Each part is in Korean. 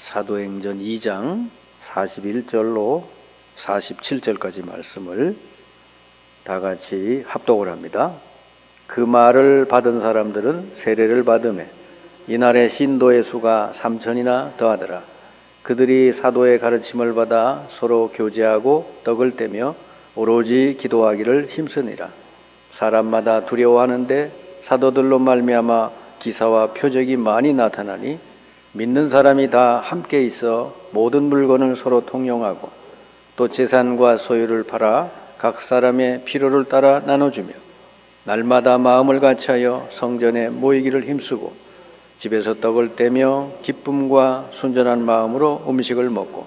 사도행전 2장 41절로 47절까지 말씀을 다 같이 합독을 합니다. 그 말을 받은 사람들은 세례를 받으매 이날에 신도의 수가 3천이나 더하더라. 그들이 사도의 가르침을 받아 서로 교제하고 떡을 떼며 오로지 기도하기를 힘쓰니라. 사람마다 두려워하는데 사도들로 말미암아 기사와 표적이 많이 나타나니 믿는 사람이 다 함께 있어 모든 물건을 서로 통용하고 또 재산과 소유를 팔아 각 사람의 필요를 따라 나눠주며 날마다 마음을 같이하여 성전에 모이기를 힘쓰고 집에서 떡을 떼며 기쁨과 순전한 마음으로 음식을 먹고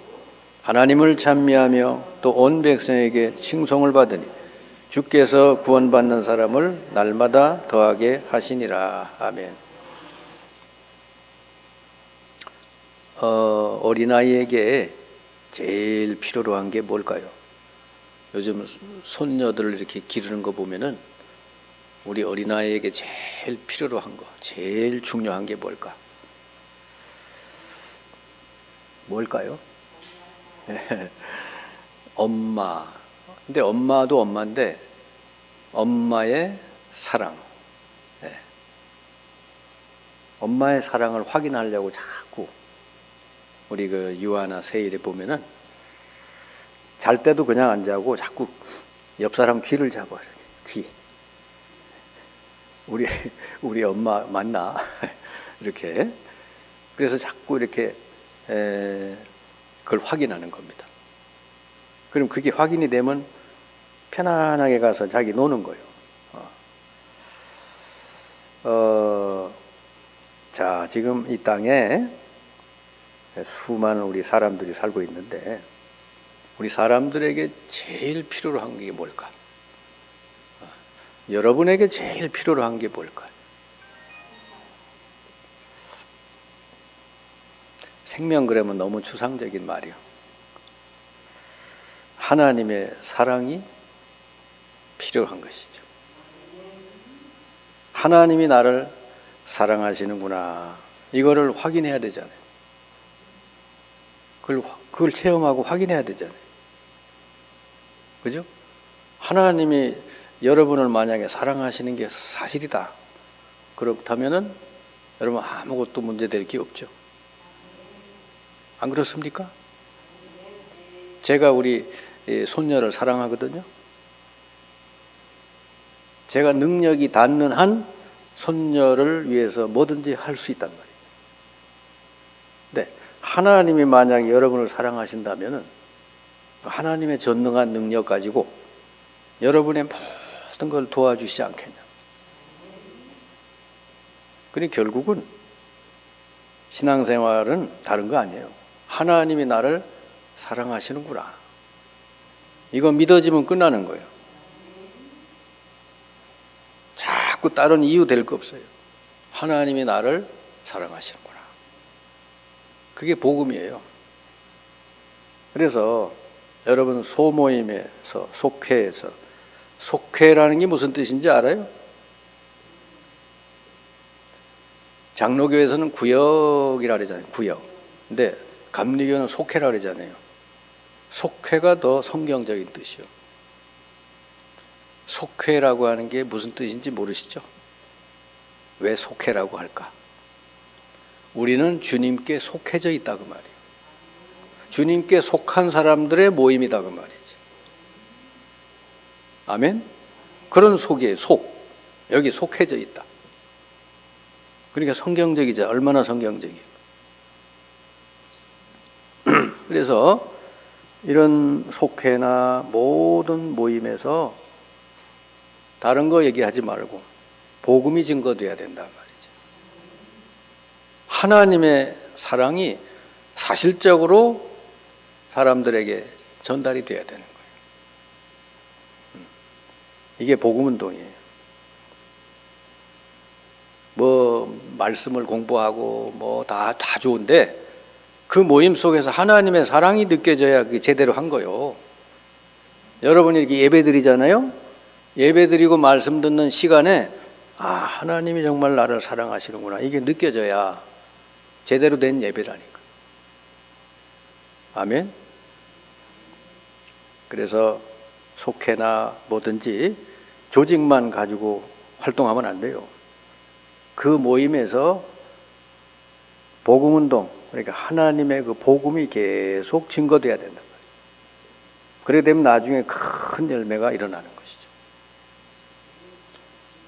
하나님을 찬미하며 또 온 백성에게 칭송을 받으니 주께서 구원받는 사람을 날마다 더하게 하시니라. 아멘. 어린아이에게 제일 필요로 한 게 뭘까요? 요즘 손녀들을 이렇게 기르는 거 보면은 우리 어린아이에게 제일 필요로 한 거, 제일 중요한 게 뭘까요? 엄마. 근데 엄마도 엄마인데 엄마의 사랑. 엄마의 사랑을 확인하려고 자꾸 우리 그 유아나 세일에 보면은 잘 때도 그냥 안 자고 자꾸 옆 사람 귀를 잡아. 귀. 우리 엄마 맞나? 이렇게. 그래서 자꾸 이렇게 그걸 확인하는 겁니다. 그럼 그게 확인이 되면 편안하게 가서 자기 노는 거예요. 자, 지금 이 땅에 수많은 우리 사람들이 살고 있는데 우리 사람들에게 제일 필요로 한 게 뭘까? 여러분에게 제일 필요로 한 게 뭘까? 생명 그러면 너무 추상적인 말이요. 하나님의 사랑이 필요한 것이죠. 하나님이 나를 사랑하시는구나. 이거를 확인해야 되잖아요. 그걸 체험하고 확인해야 되잖아요. 그죠? 하나님이 여러분을 만약에 사랑하시는 게 사실이다. 그렇다면은 여러분 아무것도 문제될 게 없죠. 안 그렇습니까? 제가 우리 손녀를 사랑하거든요. 제가 능력이 닿는 한 손녀를 위해서 뭐든지 할 수 있단 말이에요. 네, 하나님이 만약에 여러분을 사랑하신다면은 하나님의 전능한 능력 가지고 여러분의 모든 걸 도와주시지 않겠냐. 그러니 결국은 신앙생활은 다른 거 아니에요. 하나님이 나를 사랑하시는구나. 이거 믿어지면 끝나는 거예요. 자꾸 다른 이유 될 거 없어요. 하나님이 나를 사랑하시는구나. 그게 복음이에요. 그래서 여러분 소모임에서 속회라는 게 무슨 뜻인지 알아요? 장로교에서는 구역이라 그러잖아요. 구역. 근데 감리교는 속회라 그러잖아요. 속회가 더 성경적인 뜻이요. 속회라고 하는 게 무슨 뜻인지 모르시죠? 왜 속회라고 할까? 우리는 주님께 속해져 있다 그 말이에요. 주님께 속한 사람들의 모임이다 그 말이지. 아멘? 그런 속이에요. 속. 여기 속해져 있다. 그러니까 성경적이죠. 얼마나 성경적이에요. 그래서 이런 속회나 모든 모임에서 다른 거 얘기하지 말고 복음이 증거돼야 된단 말이죠. 하나님의 사랑이 사실적으로 사람들에게 전달이 돼야 되는 거예요. 이게 복음운동이에요. 뭐 말씀을 공부하고 뭐 다 좋은데 그 모임 속에서 하나님의 사랑이 느껴져야 그게 제대로 한 거예요. 여러분이 이렇게 예배 드리잖아요. 예배 드리고 말씀 듣는 시간에 하나님이 정말 나를 사랑하시는구나. 이게 느껴져야 제대로 된 예배라니까. 아멘. 그래서 속회나 뭐든지 조직만 가지고 활동하면 안 돼요. 그 모임에서 복음운동, 그러니까 하나님의 그 복음이 계속 증거돼야 된단 말이에요. 그렇게 되면 나중에 큰 열매가 일어나는 것이죠.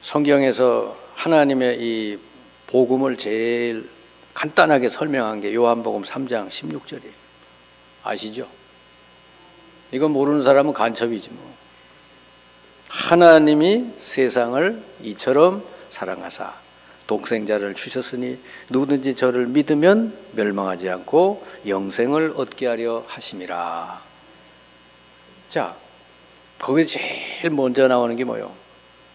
성경에서 하나님의 이 복음을 제일 간단하게 설명한 게 요한복음 3장 16절이에요. 아시죠? 이거 모르는 사람은 간첩이지 뭐. 하나님이 세상을 이처럼 사랑하사 독생자를 주셨으니 누구든지 저를 믿으면 멸망하지 않고 영생을 얻게 하려 하심이라. 자, 거기 제일 먼저 나오는 게 뭐예요?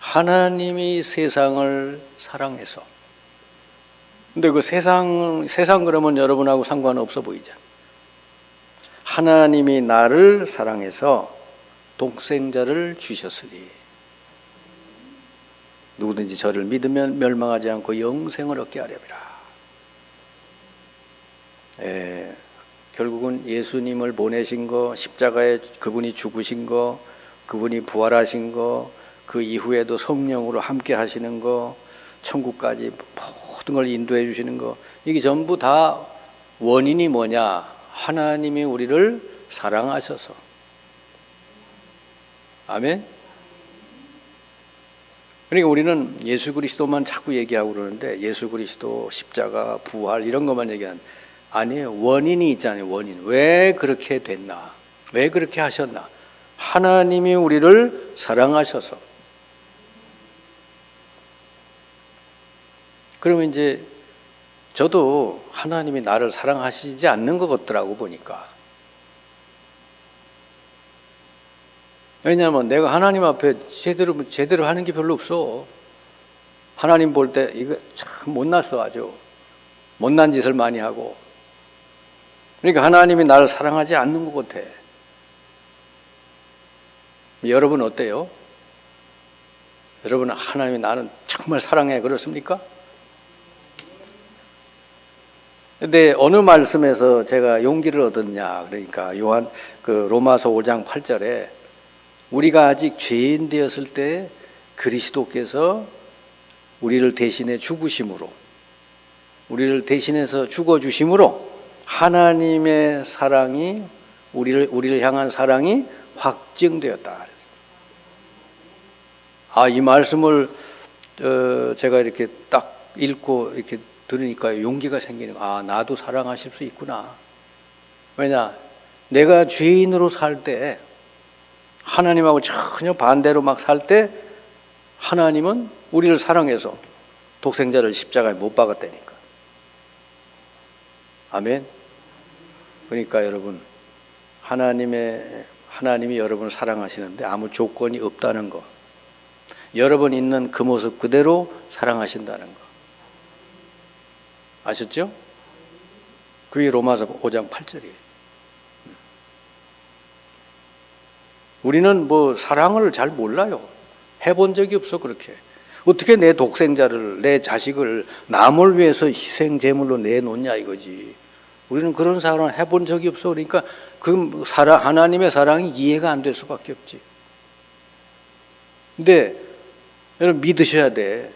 하나님이 세상을 사랑해서. 근데 그 세상 그러면 여러분하고 상관없어 보이잖아요. 하나님이 나를 사랑해서 독생자를 주셨으니 누구든지 저를 믿으면 멸망하지 않고 영생을 얻게 하렵니다. 결국은 예수님을 보내신 거, 십자가에 그분이 죽으신 거, 그분이 부활하신 거, 그 이후에도 성령으로 함께 하시는 거, 천국까지 모든 걸 인도해 주시는 거, 이게 전부 다 원인이 뭐냐? 하나님이 우리를 사랑하셔서. 아멘? 그러니까 우리는 예수 그리스도만 자꾸 얘기하고 그러는데 예수 그리스도, 십자가, 부활 이런 것만 얘기하는 아니에요. 원인이 있잖아요. 원인. 왜 그렇게 됐나? 왜 그렇게 하셨나? 하나님이 우리를 사랑하셔서. 그러면 이제 저도 하나님이 나를 사랑하시지 않는 것 같더라고 보니까. 왜냐하면 내가 하나님 앞에 제대로 하는 게 별로 없어. 하나님 볼 때 이거 참 못났어. 아주 못난 짓을 많이 하고. 그러니까 하나님이 나를 사랑하지 않는 것 같아. 여러분 어때요? 여러분 하나님이 나는 정말 사랑해 그렇습니까? 근데 어느 말씀에서 제가 용기를 얻었냐? 그러니까 로마서 5장 8절에 우리가 아직 죄인 되었을 때 그리스도께서 우리를 대신해 죽으심으로, 우리를 대신해서 죽어주심으로 하나님의 사랑이 우리를 향한 사랑이 확증되었다. 이 말씀을 제가 이렇게 딱 읽고 이렇게 들으니까 용기가 생기는 거야. 나도 사랑하실 수 있구나. 왜냐? 내가 죄인으로 살 때 하나님하고 전혀 반대로 막 살 때 하나님은 우리를 사랑해서 독생자를 십자가에 못 박았다니까. 아멘. 그러니까 여러분 하나님이 여러분을 사랑하시는데 아무 조건이 없다는 거. 여러분 있는 그 모습 그대로 사랑하신다는 거. 아셨죠? 그게 로마서 5장 8절이에요. 우리는 뭐 사랑을 잘 몰라요. 해본 적이 없어 그렇게. 어떻게 내 독생자를, 내 자식을 남을 위해서 희생 제물로 내놓냐 이거지. 우리는 그런 사랑을 해본 적이 없어. 그러니까 그 하나님의 사랑이 이해가 안 될 수밖에 없지. 근데 여러분 믿으셔야 돼.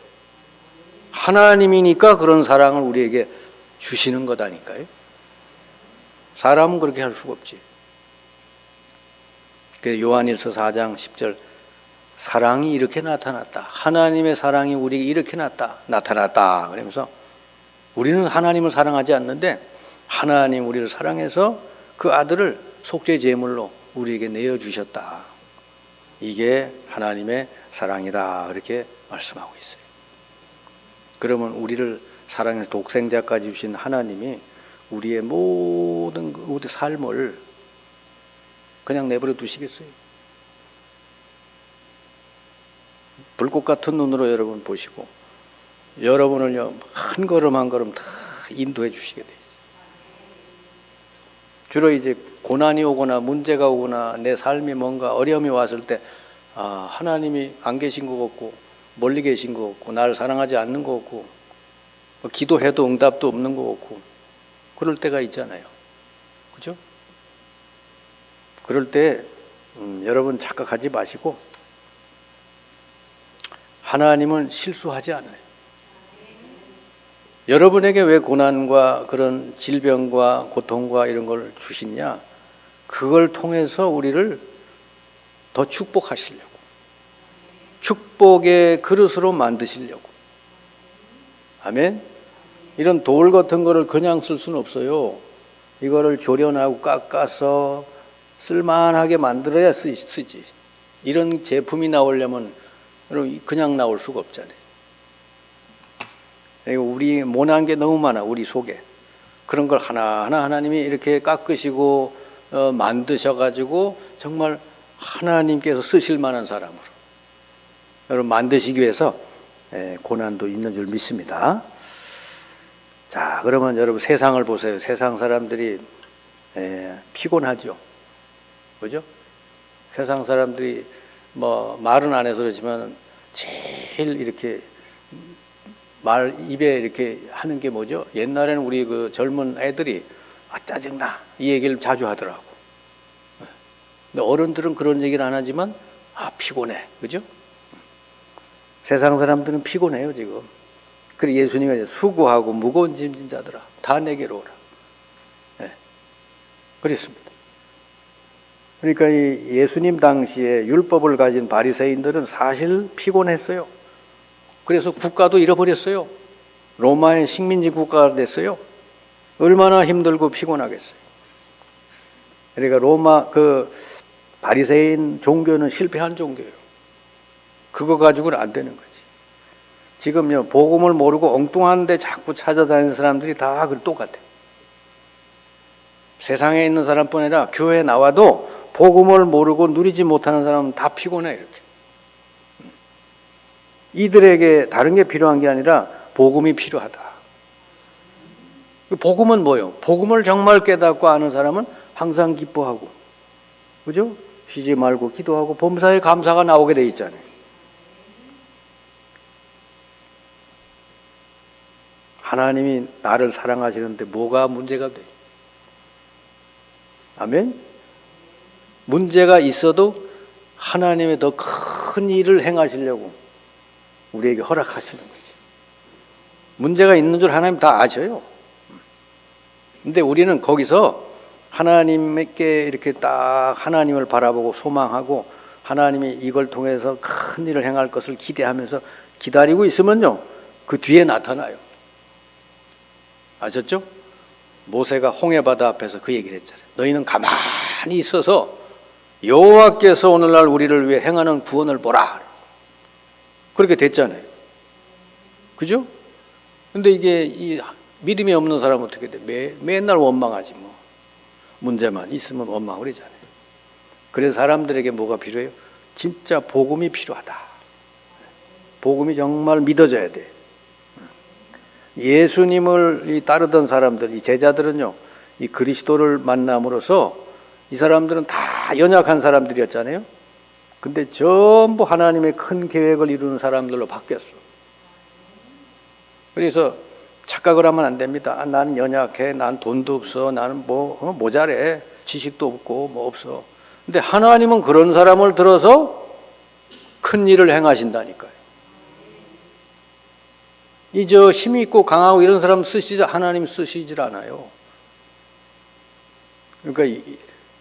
하나님이니까 그런 사랑을 우리에게 주시는 거다니까요. 사람은 그렇게 할 수가 없지. 요한일서 4장 10절 사랑이 이렇게 나타났다. 하나님의 사랑이 우리에게 이렇게 나타났다. 그러면서 우리는 하나님을 사랑하지 않는데 하나님 우리를 사랑해서 그 아들을 속죄 제물로 우리에게 내어주셨다. 이게 하나님의 사랑이다. 이렇게 말씀하고 있어요. 그러면 우리를 사랑해서 독생자까지 주신 하나님이 우리의 모든 우리 삶을 그냥 내버려 두시겠어요? 불꽃 같은 눈으로 여러분 보시고 여러분을요 한 걸음 한 걸음 다 인도해 주시게 돼요. 주로 이제 고난이 오거나 문제가 오거나 내 삶이 뭔가 어려움이 왔을 때 하나님이 안 계신 것 같고 멀리 계신 것 같고 나를 사랑하지 않는 것 같고 기도해도 응답도 없는 것 같고 그럴 때가 있잖아요. 그죠? 그럴 때 여러분 착각하지 마시고 하나님은 실수하지 않아요. 여러분에게 왜 고난과 그런 질병과 고통과 이런 걸 주시냐? 그걸 통해서 우리를 더 축복하시려고, 축복의 그릇으로 만드시려고. 아멘? 이런 돌 같은 거를 그냥 쓸 수는 없어요. 이거를 조련하고 깎아서 쓸만하게 만들어야 쓰지. 이런 제품이 나오려면 그냥 나올 수가 없잖아요. 우리 모난 게 너무 많아, 우리 속에. 그런 걸 하나하나 하나님이 이렇게 깎으시고 만드셔가지고 정말 하나님께서 쓰실 만한 사람으로 여러분 만드시기 위해서 고난도 있는 줄 믿습니다. 자, 그러면 여러분 세상을 보세요. 세상 사람들이 피곤하죠. 그죠? 세상 사람들이 뭐 말은 안 해서 그렇지만 제일 이렇게 입에 이렇게 하는 게 뭐죠? 옛날에는 우리 그 젊은 애들이 짜증나 이 얘기를 자주 하더라고. 근데 어른들은 그런 얘기를 안 하지만 피곤해. 그죠? 세상 사람들은 피곤해요 지금. 그래서 예수님이 수고하고 무거운 짐진 자들아 다 내게로 오라. 그랬습니다. 그러니까 이 예수님 당시에 율법을 가진 바리새인들은 사실 피곤했어요. 그래서 국가도 잃어버렸어요. 로마의 식민지 국가가 됐어요. 얼마나 힘들고 피곤하겠어요. 그러니까 로마 그 바리새인 종교는 실패한 종교예요. 그거 가지고는 안 되는 거지. 지금요 복음을 모르고 엉뚱한 데 자꾸 찾아다니는 사람들이 다 똑같아. 세상에 있는 사람뿐 아니라 교회에 나와도 복음을 모르고 누리지 못하는 사람은 다 피곤해 이렇게. 이들에게 다른 게 필요한 게 아니라 복음이 필요하다. 복음은 뭐예요? 복음을 정말 깨닫고 아는 사람은 항상 기뻐하고, 그죠? 쉬지 말고 기도하고 범사에 감사가 나오게 돼 있잖아요. 하나님이 나를 사랑하시는데 뭐가 문제가 돼? 아멘? 문제가 있어도 하나님의 더 큰 일을 행하시려고 우리에게 허락하시는 거지. 문제가 있는 줄 하나님 다 아셔요. 근데 우리는 거기서 하나님께 이렇게 딱 하나님을 바라보고 소망하고 하나님이 이걸 통해서 큰 일을 행할 것을 기대하면서 기다리고 있으면요, 그 뒤에 나타나요. 아셨죠? 모세가 홍해바다 앞에서 그 얘기를 했잖아요. 너희는 가만히 있어서 여호와께서 오늘날 우리를 위해 행하는 구원을 보라. 그렇게 됐잖아요. 그죠? 근데 이게 이 믿음이 없는 사람은 어떻게 돼? 맨날 원망하지 뭐. 문제만 있으면 원망을 하잖아요. 그래서 사람들에게 뭐가 필요해요? 진짜 복음이 필요하다. 복음이 정말 믿어져야 돼. 예수님을 따르던 사람들, 이 제자들은요, 이 그리스도를 만남으로써 이 사람들은 다 연약한 사람들이었잖아요. 근데 전부 하나님의 큰 계획을 이루는 사람들로 바뀌었어. 그래서 착각을 하면 안 됩니다. 나는 연약해, 난 돈도 없어, 나는 모자래, 지식도 없고 뭐 없어. 근데 하나님은 그런 사람을 들어서 큰 일을 행하신다니까요. 힘이 있고 강하고 이런 사람 하나님 쓰시질 않아요. 그러니까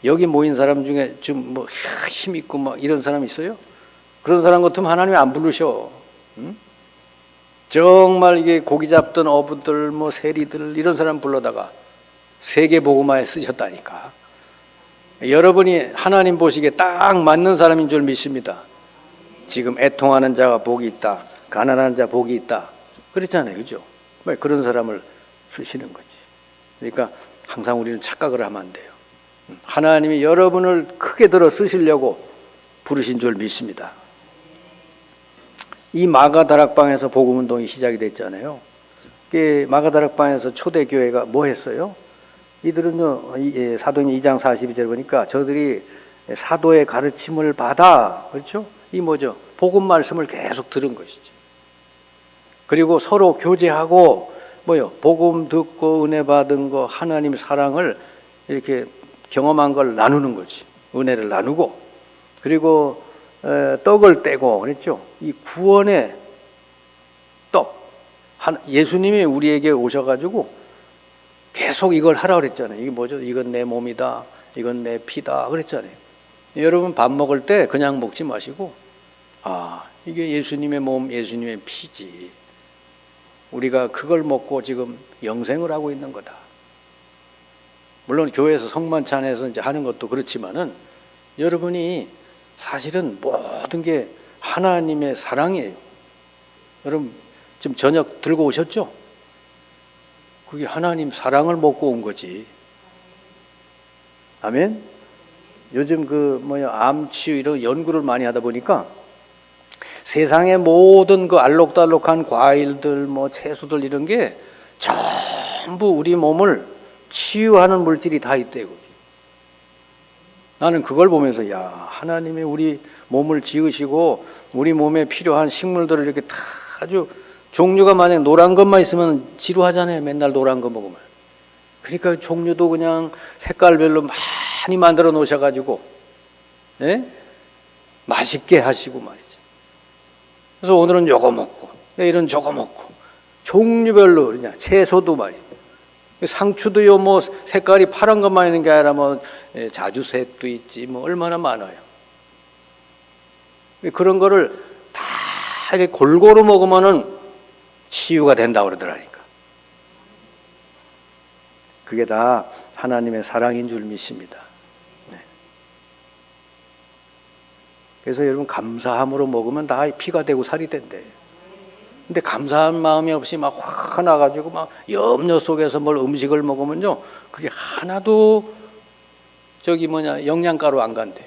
여기 모인 사람 중에 좀 힘 있고 이런 사람 있어요? 그런 사람 같으면 하나님이 안 부르셔. 응? 정말 이게 고기 잡던 어부들, 세리들 이런 사람 불러다가 세계복음화에 쓰셨다니까. 여러분이 하나님 보시기에 딱 맞는 사람인 줄 믿습니다. 지금 애통하는 자가 복이 있다. 가난한 자 복이 있다. 그렇잖아요. 그죠? 그런 사람을 쓰시는 거지. 그러니까 항상 우리는 착각을 하면 안 돼요. 하나님이 여러분을 크게 들어 쓰시려고 부르신 줄 믿습니다. 이 마가다락방에서 복음운동이 시작이 됐잖아요. 마가다락방에서 초대교회가 뭐 했어요? 이들은요, 사도행 2장 42절 보니까 저들이 사도의 가르침을 받아, 그렇죠? 이 뭐죠? 복음 말씀을 계속 들은 것이죠. 그리고 서로 교제하고, 복음 듣고 은혜 받은 거, 하나님의 사랑을 이렇게 경험한 걸 나누는 거지. 은혜를 나누고, 그리고 떡을 떼고 그랬죠. 이 구원의 떡, 예수님이 우리에게 오셔가지고 계속 이걸 하라 그랬잖아요. 이게 뭐죠? 이건 내 몸이다, 이건 내 피다 그랬잖아요. 여러분 밥 먹을 때 그냥 먹지 마시고, 이게 예수님의 몸, 예수님의 피지, 우리가 그걸 먹고 지금 영생을 하고 있는 거다. 물론 교회에서 성만찬에서 이제 하는 것도 그렇지만은, 여러분이 사실은 모든 게 하나님의 사랑이에요. 여러분 지금 저녁 들고 오셨죠? 그게 하나님 사랑을 먹고 온 거지. 아멘? 요즘 암 치유 이런 연구를 많이 하다 보니까 세상의 모든 그 알록달록한 과일들, 채소들 이런 게 전부 우리 몸을 치유하는 물질이 다 있대요. 나는 그걸 보면서, 하나님이 우리 몸을 지으시고 우리 몸에 필요한 식물들을 이렇게 다 아주 종류가 만약 노란 것만 있으면 지루하잖아요. 맨날 노란 거 먹으면. 그러니까 종류도 그냥 색깔별로 많이 만들어 놓으셔가지고, 맛있게 하시고 말이죠. 그래서 오늘은 요거 먹고, 내일은 저거 먹고, 종류별로 그냥 채소도 말이에요. 상추도요, 색깔이 파란 것만 있는 게 아니라 자주색도 있지, 얼마나 많아요. 그런 거를 다 이렇게 골고루 먹으면은 치유가 된다고 그러더라니까. 그게 다 하나님의 사랑인 줄 믿습니다. 그래서 여러분 감사함으로 먹으면 다 피가 되고 살이 된대. 근데 감사한 마음이 없이 막 화나가지고 막 염려 속에서 음식을 먹으면요, 그게 하나도 영양가로 안 간대.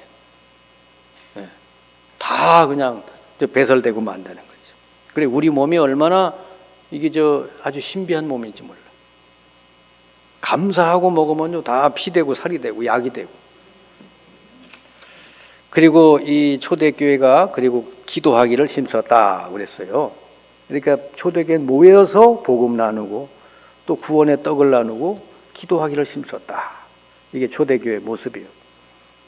다 그냥 배설되고 만드는 거죠. 그래, 우리 몸이 얼마나 이게 아주 신비한 몸인지 몰라. 감사하고 먹으면요, 다 피 되고 살이 되고 약이 되고. 그리고 이 초대교회가 그리고 기도하기를 힘썼다 그랬어요. 그러니까 초대교회 모여서 복음 나누고 또 구원의 떡을 나누고 기도하기를 힘썼다. 이게 초대교회의 모습이에요.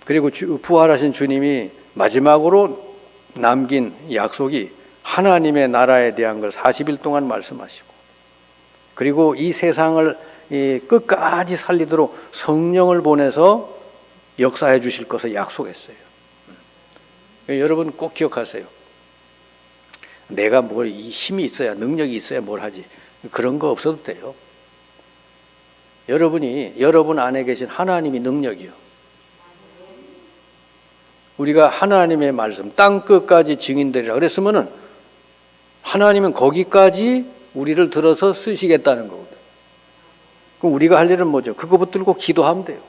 그리고 부활하신 주님이 마지막으로 남긴 약속이 하나님의 나라에 대한 걸 40일 동안 말씀하시고, 그리고 이 세상을 끝까지 살리도록 성령을 보내서 역사해 주실 것을 약속했어요. 여러분 꼭 기억하세요. 내가 이 힘이 있어야, 능력이 있어야 뭘 하지, 그런 거 없어도 돼요. 여러분 안에 계신 하나님이 능력이요. 우리가 하나님의 말씀 땅 끝까지 증인되리라 그랬으면은 하나님은 거기까지 우리를 들어서 쓰시겠다는 거거든. 그럼 우리가 할 일은 뭐죠? 그거 붙들고 기도하면 돼요.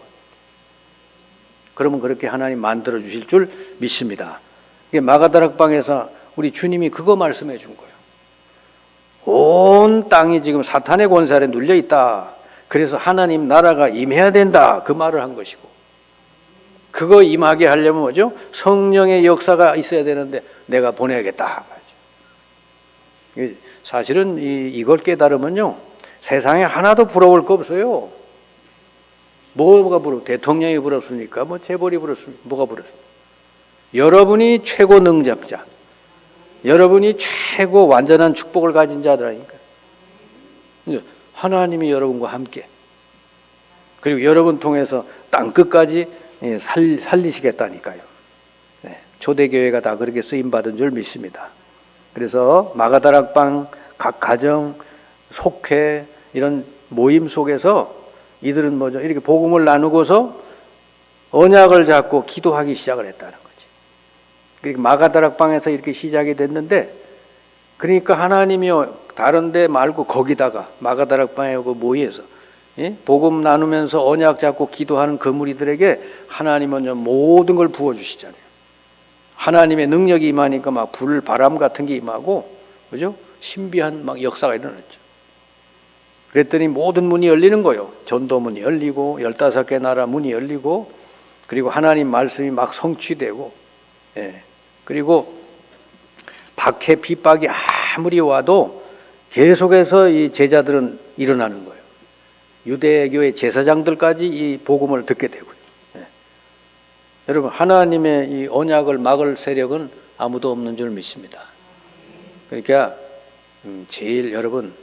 그러면 그렇게 하나님 만들어 주실 줄 믿습니다. 이게 마가다락방에서 우리 주님이 그거 말씀해 준 거예요. 온 땅이 지금 사탄의 권세 아래 눌려 있다. 그래서 하나님 나라가 임해야 된다. 그 말을 한 것이고, 그거 임하게 하려면 뭐죠? 성령의 역사가 있어야 되는데 내가 보내야겠다. 사실은 이걸 깨달으면요, 세상에 하나도 부러울 거 없어요. 뭐가 부러워? 대통령이 부럽습니까? 재벌이 부럽습니까? 뭐가 부럽습니까? 여러분이 최고 능력자, 여러분이 최고 완전한 축복을 가진 자들아니까. 하나님이 여러분과 함께, 그리고 여러분 통해서 땅 끝까지 살리시겠다니까요. 초대교회가 다 그렇게 쓰임받은 줄 믿습니다. 그래서 마가다락방, 각 가정, 속회 이런 모임 속에서 이들은 뭐죠? 이렇게 복음을 나누고서 언약을 잡고 기도하기 시작을 했다는 거지. 그러니까 마가다락방에서 이렇게 시작이 됐는데, 그러니까 하나님이요, 다른 데 말고 거기다가 마가다락방에 모여서 복음 나누면서 언약 잡고 기도하는 그 무리들에게 하나님은 모든 걸 부어주시잖아요. 하나님의 능력이 임하니까 막 불, 바람 같은 게 임하고, 그죠? 신비한 역사가 일어났죠. 그랬더니 모든 문이 열리는 거예요. 전도문이 열리고, 15개 나라 문이 열리고, 그리고 하나님 말씀이 막 성취되고, 그리고 박해, 핍박이 아무리 와도 계속해서 이 제자들은 일어나는 거예요. 유대교의 제사장들까지 이 복음을 듣게 되고요. 여러분, 하나님의 이 언약을 막을 세력은 아무도 없는 줄 믿습니다. 그러니까 제일 여러분,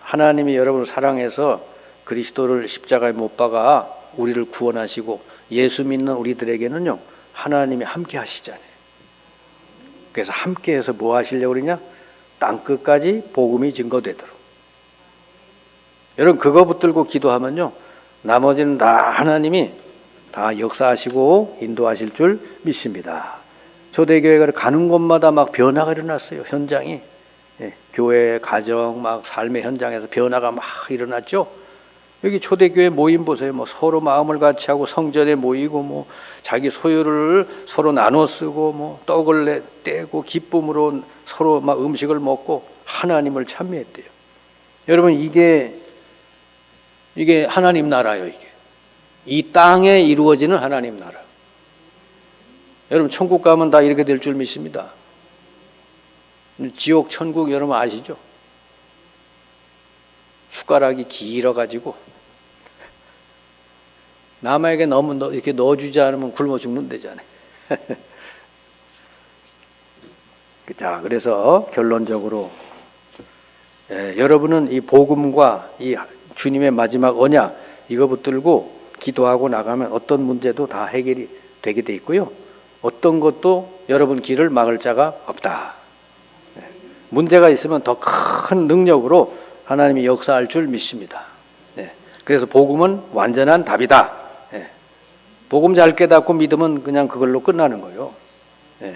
하나님이 여러분을 사랑해서 그리스도를 십자가에 못 박아 우리를 구원하시고 예수 믿는 우리들에게는요, 하나님이 함께 하시잖아요. 그래서 함께 해서 뭐 하시려고 그러냐? 땅끝까지 복음이 증거되도록. 여러분, 그거 붙들고 기도하면요, 나머지는 다 하나님이 다 역사하시고 인도하실 줄 믿습니다. 초대교회가 가는 곳마다 막 변화가 일어났어요. 현장이. 예, 교회, 가정, 막 삶의 현장에서 변화가 막 일어났죠. 여기 초대교회 모임 보세요. 뭐 서로 마음을 같이 하고 성전에 모이고 뭐 자기 소유를 서로 나눠 쓰고 뭐 떡을 떼고 기쁨으로 서로 막 음식을 먹고 하나님을 찬미했대요. 여러분, 이게 하나님 나라예요. 이게 이 땅에 이루어지는 하나님 나라. 여러분, 천국 가면 다 이렇게 될 줄 믿습니다. 지옥, 천국 여러분 아시죠? 숟가락이 길어가지고 남에게 너무 이렇게 넣어주지 않으면 굶어 죽는다잖아요. 자, 그래서 결론적으로 여러분은 이 복음과 이 주님의 마지막 언약 이거 붙들고 기도하고 나가면 어떤 문제도 다 해결이 되게 돼 있고요. 어떤 것도 여러분 길을 막을 자가 없다. 문제가 있으면 더 큰 능력으로 하나님이 역사할 줄 믿습니다. 그래서 복음은 완전한 답이다. 복음 잘 깨닫고 믿으면 그냥 그걸로 끝나는 거예요.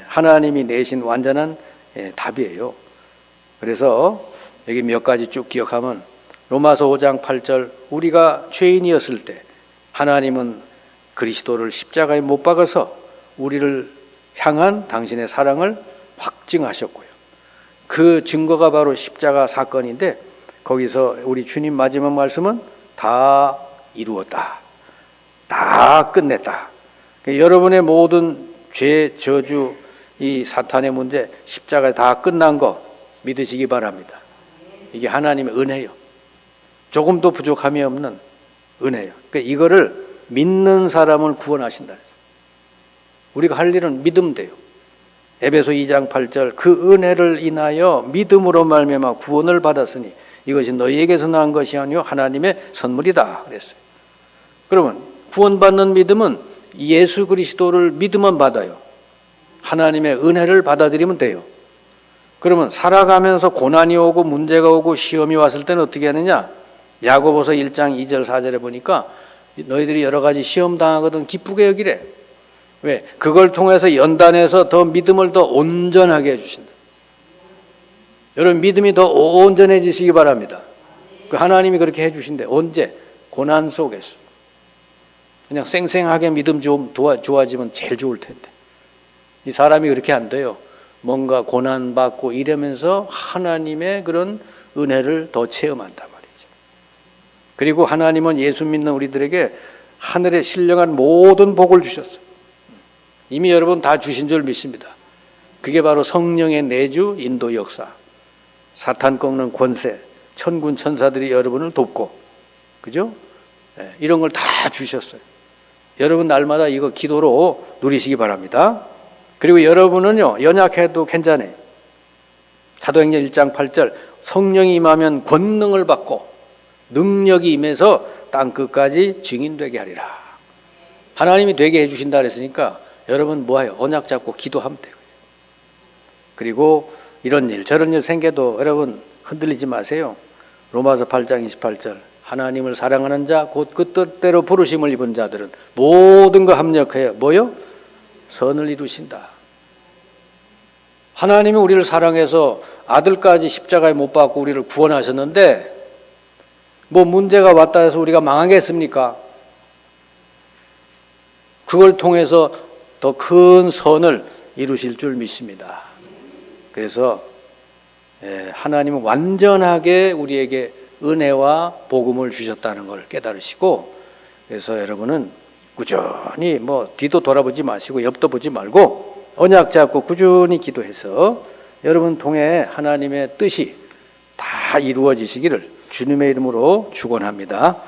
하나님이 내신 완전한 답이에요. 그래서 여기 몇 가지 쭉 기억하면 로마서 5장 8절 우리가 죄인이었을 때 하나님은 그리스도를 십자가에 못 박아서 우리를 향한 당신의 사랑을 확증하셨고요. 그 증거가 바로 십자가 사건인데 거기서 우리 주님 마지막 말씀은 다 이루었다. 다 끝냈다. 그러니까 여러분의 모든 죄, 저주, 이 사탄의 문제 십자가에 다 끝난 거 믿으시기 바랍니다. 이게 하나님의 은혜요. 조금도 부족함이 없는 은혜요. 그러니까 이거를 믿는 사람을 구원하신다. 우리가 할 일은 믿으면 돼요. 에베소 2장 8절 그 은혜를 인하여 믿음으로 말미암아 구원을 받았으니 이것이 너희에게서 난 것이 아니요 하나님의 선물이다 그랬어요. 그러면 구원받는 믿음은 예수 그리스도를 믿으면 받아요. 하나님의 은혜를 받아들이면 돼요. 그러면 살아가면서 고난이 오고 문제가 오고 시험이 왔을 때는 어떻게 하느냐? 야고보서 1장 2절 4절에 보니까 너희들이 여러 가지 시험 당하거든 기쁘게 여기래. 왜? 그걸 통해서 연단해서 더 믿음을 더 온전하게 해주신다. 여러분 믿음이 더 온전해지시기 바랍니다. 하나님이 그렇게 해주신대. 언제? 고난 속에서. 그냥 쌩쌩하게 믿음 좀 좋아지면 제일 좋을 텐데. 이 사람이 그렇게 안 돼요. 뭔가 고난받고 이러면서 하나님의 그런 은혜를 더 체험한단 말이죠. 그리고 하나님은 예수 믿는 우리들에게 하늘에 신령한 모든 복을 주셨어요. 이미 여러분 다 주신 줄 믿습니다. 그게 바로 성령의 내주 인도 역사. 사탄 꺾는 권세, 천군 천사들이 여러분을 돕고, 그죠? 이런 걸 다 주셨어요. 여러분 날마다 이거 기도로 누리시기 바랍니다. 그리고 여러분은요, 연약해도 괜찮아요. 사도행전 1장 8절, 성령이 임하면 권능을 받고 능력이 임해서 땅끝까지 증인되게 하리라. 하나님이 되게 해주신다 그랬으니까 여러분 뭐해요? 언약 잡고 기도하면 돼요. 그리고 이런 일 저런 일 생겨도 여러분 흔들리지 마세요. 로마서 8장 28절 하나님을 사랑하는 자 곧 그 뜻대로 부르심을 입은 자들은 모든 거 합력하여 뭐요? 선을 이루신다. 하나님이 우리를 사랑해서 아들까지 십자가에 못 박고 우리를 구원하셨는데 뭐 문제가 왔다 해서 우리가 망하겠습니까? 그걸 통해서 더 큰 선을 이루실 줄 믿습니다. 그래서 하나님은 완전하게 우리에게 은혜와 복음을 주셨다는 걸 깨달으시고 그래서 여러분은 꾸준히 뭐 뒤도 돌아보지 마시고 옆도 보지 말고 언약 잡고 꾸준히 기도해서 여러분 통해 하나님의 뜻이 다 이루어지시기를 주님의 이름으로 축원합니다.